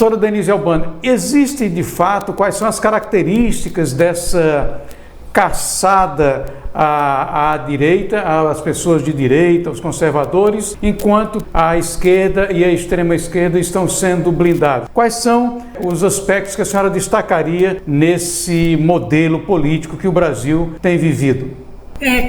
Doutora Denise Albano, existe de fato, quais são as características dessa caçada à direita, às pessoas de direita, aos conservadores, enquanto a esquerda e a extrema-esquerda estão sendo blindados? Quais são os aspectos que a senhora destacaria nesse modelo político que o Brasil tem vivido?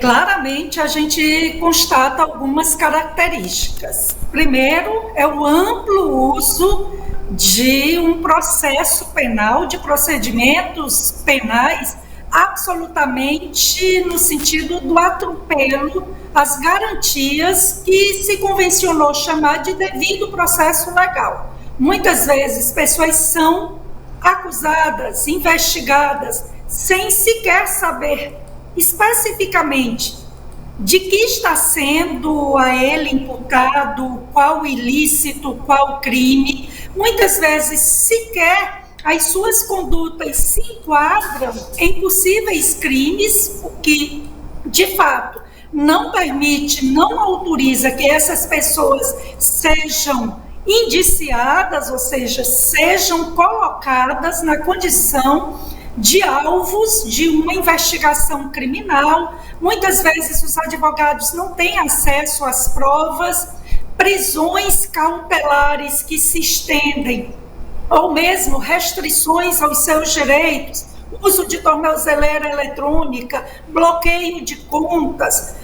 Claramente a gente constata algumas características. Primeiro, é o amplo uso de um processo penal, de procedimentos penais, absolutamente no sentido do atropelo às garantias que se convencionou chamar de devido processo legal. Muitas vezes pessoas são acusadas, investigadas, sem sequer saber especificamente de que está sendo a ele imputado, qual ilícito, qual crime. Muitas vezes sequer as suas condutas se enquadram em possíveis crimes, o que, de fato, não permite, não autoriza que essas pessoas sejam indiciadas, ou seja, sejam colocadas na condição de alvos de uma investigação criminal. Muitas vezes os advogados não têm acesso às provas, prisões cautelares que se estendem, ou mesmo restrições aos seus direitos, uso de tornozeleira eletrônica, bloqueio de contas,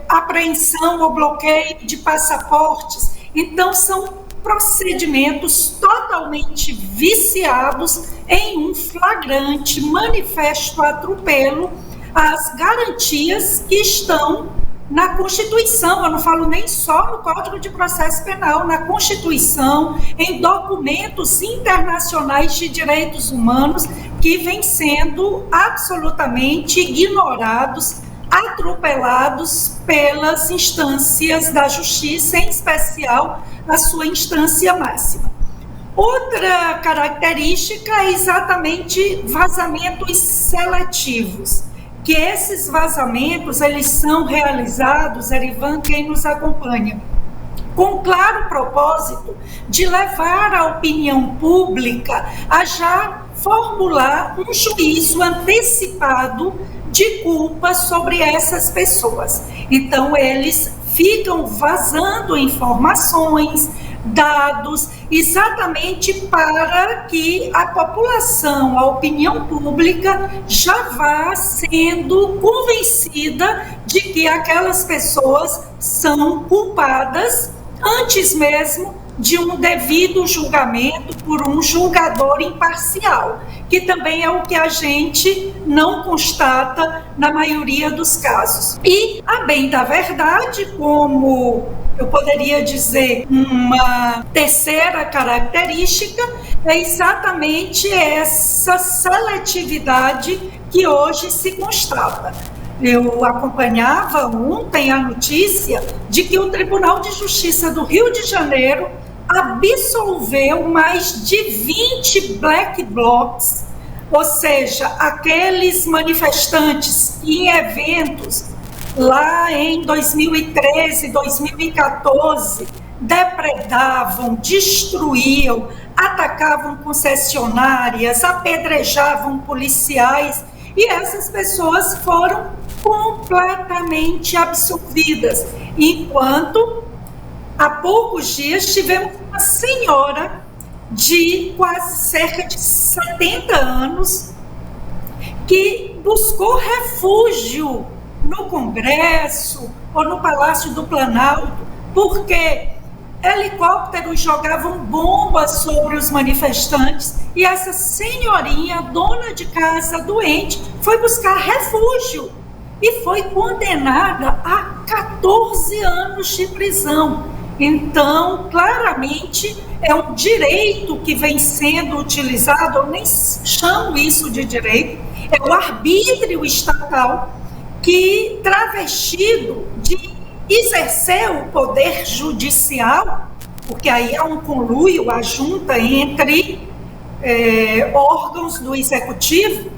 apreensão ou bloqueio de passaportes. Então, são procedimentos totalmente viciados em um flagrante, manifesto atropelo às garantias que estão na Constituição. Eu não falo nem só no Código de Processo Penal, na Constituição, em documentos internacionais de direitos humanos que vêm sendo absolutamente ignorados, atropelados pelas instâncias da justiça, em especial a sua instância máxima. Outra característica é exatamente vazamentos seletivos, que esses vazamentos, eles são realizados, Erivan, quem nos acompanha, com claro propósito de levar a opinião pública a já formular um juízo antecipado de culpa sobre essas pessoas. Então, eles ficam vazando informações, dados, exatamente para que a população, a opinião pública, já vá sendo convencida de que aquelas pessoas são culpadas antes mesmo de um devido julgamento por um julgador imparcial, que também é o que a gente não constata na maioria dos casos. E, a bem da verdade, como eu poderia dizer, uma terceira característica é exatamente essa seletividade que hoje se constata. Eu acompanhava ontem a notícia de que o Tribunal de Justiça do Rio de Janeiro absolveu mais de 20 black blocs, ou seja, aqueles manifestantes que em eventos lá em 2013, 2014, depredavam, destruíam, atacavam concessionárias, apedrejavam policiais, e essas pessoas foram completamente absolvidas, enquanto há poucos dias tivemos uma senhora de quase cerca de 70 anos que buscou refúgio no Congresso ou no Palácio do Planalto, porque helicópteros jogavam bombas sobre os manifestantes e essa senhorinha, dona de casa, doente, foi buscar refúgio e foi condenada a 14 anos de prisão. Então, claramente, é um direito que vem sendo utilizado, eu nem chamo isso de direito, é o arbítrio estatal que, travestido de exercer o poder judicial, porque aí há um conluio, a junta entre órgãos do executivo.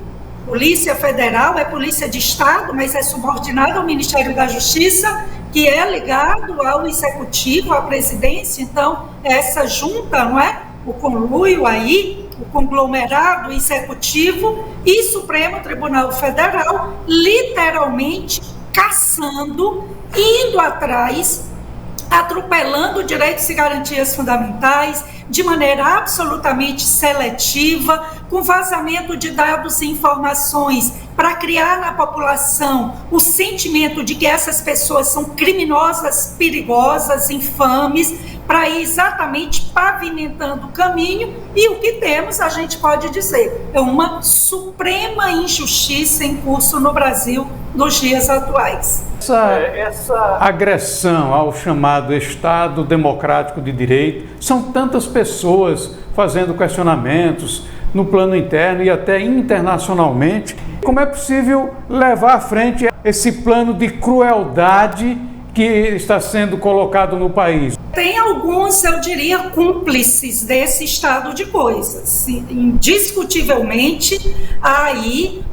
Polícia Federal é polícia de Estado, mas é subordinada ao Ministério da Justiça, que é ligado ao executivo, à presidência. Então, essa junta, não é? o conluio aí, o conglomerado executivo e Supremo Tribunal Federal, literalmente caçando, indo atrás, atropelando direitos e garantias fundamentais, de maneira absolutamente seletiva, com vazamento de dados e informações, para criar na população o sentimento de que essas pessoas são criminosas, perigosas, infames, para ir exatamente pavimentando o caminho, e o que temos, a gente pode dizer, é uma suprema injustiça em curso no Brasil nos dias atuais. Essa agressão ao chamado Estado Democrático de Direito, são tantas pessoas fazendo questionamentos no plano interno e até internacionalmente. Como é possível levar à frente esse plano de crueldade que está sendo colocado no país? Tem alguns, eu diria, cúmplices desse estado de coisas. Indiscutivelmente, há aí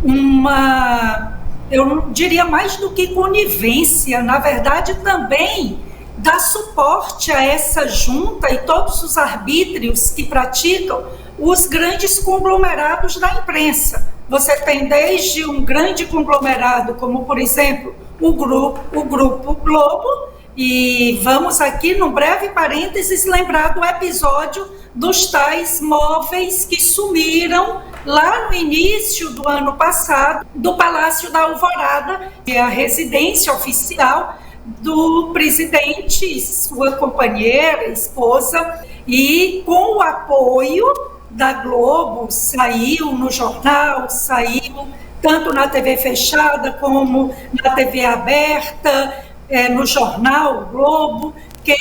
eu não diria mais do que conivência, na verdade também dá suporte a essa junta e todos os arbítrios que praticam os grandes conglomerados da imprensa. Você tem desde um grande conglomerado, como por exemplo o Grupo Globo, e vamos aqui, num breve parênteses, lembrar do episódio dos tais móveis que sumiram lá no início do ano passado, do Palácio da Alvorada, que é a residência oficial do presidente, sua companheira, esposa, e com o apoio da Globo, saiu no jornal, saiu tanto na TV fechada como na TV aberta, no jornal Globo, que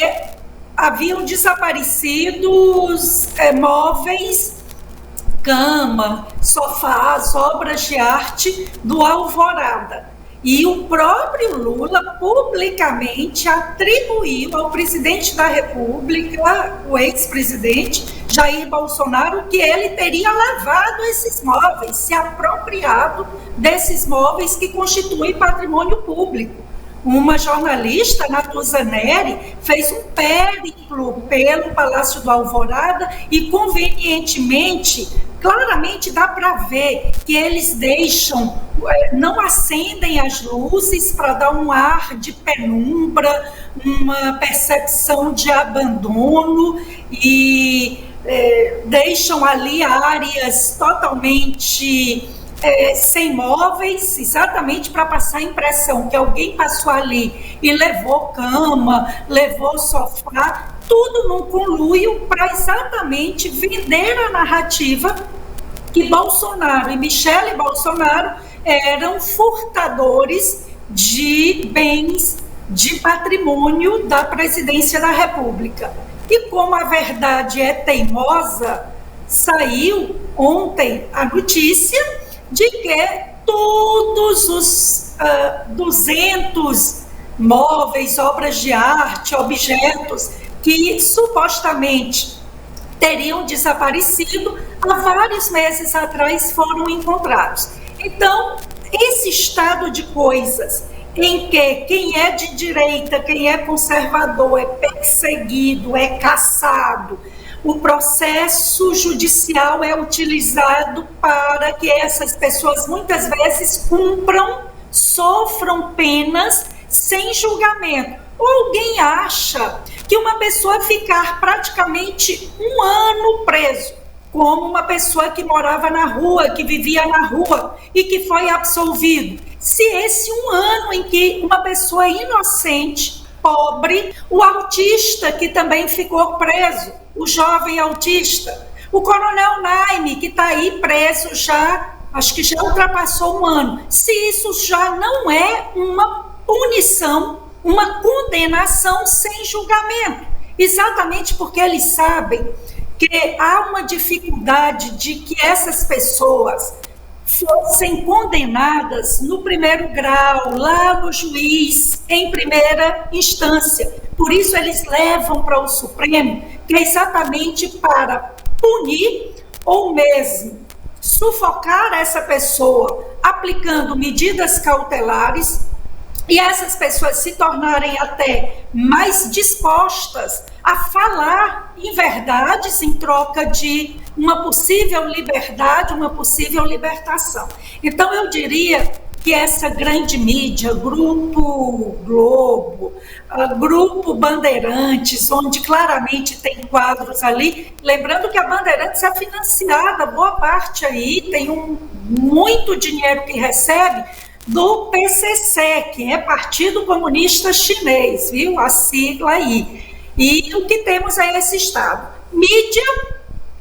haviam desaparecidos móveis, cama, sofás, obras de arte do Alvorada. E o próprio Lula publicamente atribuiu ao presidente da República, o ex-presidente Jair Bolsonaro, que ele teria lavado esses móveis, se apropriado desses móveis que constituem patrimônio público. Uma jornalista, Natuza Neri, fez um périplo pelo Palácio do Alvorada e, convenientemente, claramente dá para ver que eles não acendem as luzes para dar um ar de penumbra, uma percepção de abandono e deixam ali áreas totalmente sem móveis, exatamente para passar a impressão que alguém passou ali e levou cama, levou sofá, tudo num conluio para exatamente vender a narrativa que Bolsonaro e Michele Bolsonaro eram furtadores de bens, de patrimônio da presidência da República. E como a verdade é teimosa, saiu ontem a notícia de que todos os 200 móveis, obras de arte, objetos que supostamente teriam desaparecido há vários meses atrás foram encontrados. Então, esse estado de coisas em que quem é de direita, quem é conservador é perseguido, é caçado, o processo judicial é utilizado para que essas pessoas muitas vezes cumpram, sofram penas sem julgamento. Ou alguém acha que uma pessoa ficar praticamente um ano preso, como uma pessoa que morava na rua, que vivia na rua e que foi absolvido, se esse um ano em que uma pessoa inocente, pobre, o autista que também ficou preso, o jovem autista, o coronel Naime, que está aí preso já, acho que já ultrapassou um ano, se isso já não é uma punição, uma condenação sem julgamento, exatamente porque eles sabem que há uma dificuldade de que essas pessoas fossem condenadas no primeiro grau, lá no juiz, em primeira instância. Por isso eles levam para o Supremo, que é exatamente para punir ou mesmo sufocar essa pessoa, aplicando medidas cautelares, e essas pessoas se tornarem até mais dispostas a falar em verdades em troca de uma possível liberdade, uma possível libertação. Então, eu diria que essa grande mídia, Grupo Globo, Grupo Bandeirantes, onde claramente tem quadros ali, lembrando que a Bandeirantes é financiada, boa parte aí, tem muito dinheiro que recebe do PCC, que é Partido Comunista Chinês, viu? A sigla aí. E o que temos é esse Estado. Mídia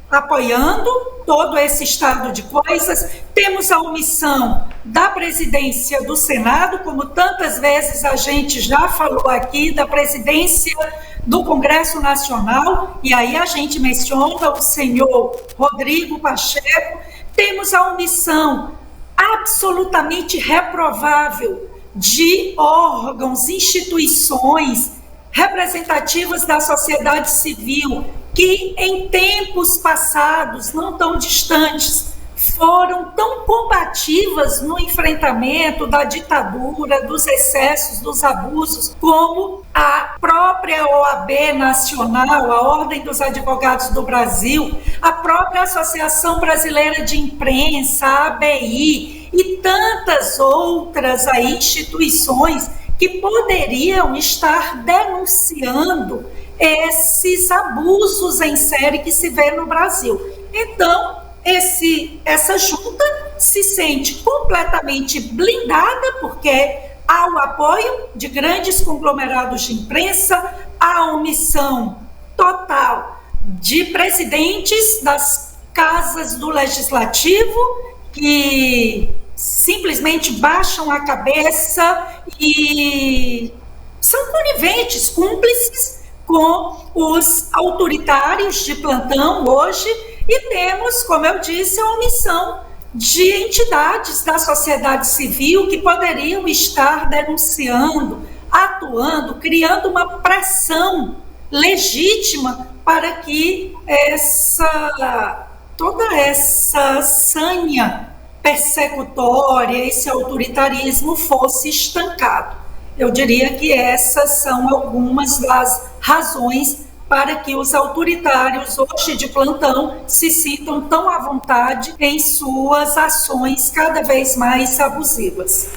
apoiando todo esse estado de coisas, temos a omissão da presidência do Senado, como tantas vezes a gente já falou aqui, da presidência do Congresso Nacional, e aí a gente menciona o senhor Rodrigo Pacheco, temos a omissão absolutamente reprovável de órgãos, instituições representativas da sociedade civil, que em tempos passados, não tão distantes, foram tão combativas no enfrentamento da ditadura, dos excessos, dos abusos, como a própria OAB Nacional, a Ordem dos Advogados do Brasil, a própria Associação Brasileira de Imprensa, a ABI, e tantas outras aí, instituições que poderiam estar denunciando esses abusos em série que se vê no Brasil. Então, essa junta se sente completamente blindada, porque há o apoio de grandes conglomerados de imprensa, há a omissão total de presidentes das casas do Legislativo, que simplesmente baixam a cabeça e são coniventes, cúmplices com os autoritários de plantão hoje, e temos, como eu disse, a omissão de entidades da sociedade civil que poderiam estar denunciando, atuando, criando uma pressão legítima para que toda essa sanha persecutória, esse autoritarismo fosse estancado. Eu diria que essas são algumas das razões para que os autoritários hoje de plantão se sintam tão à vontade em suas ações cada vez mais abusivas.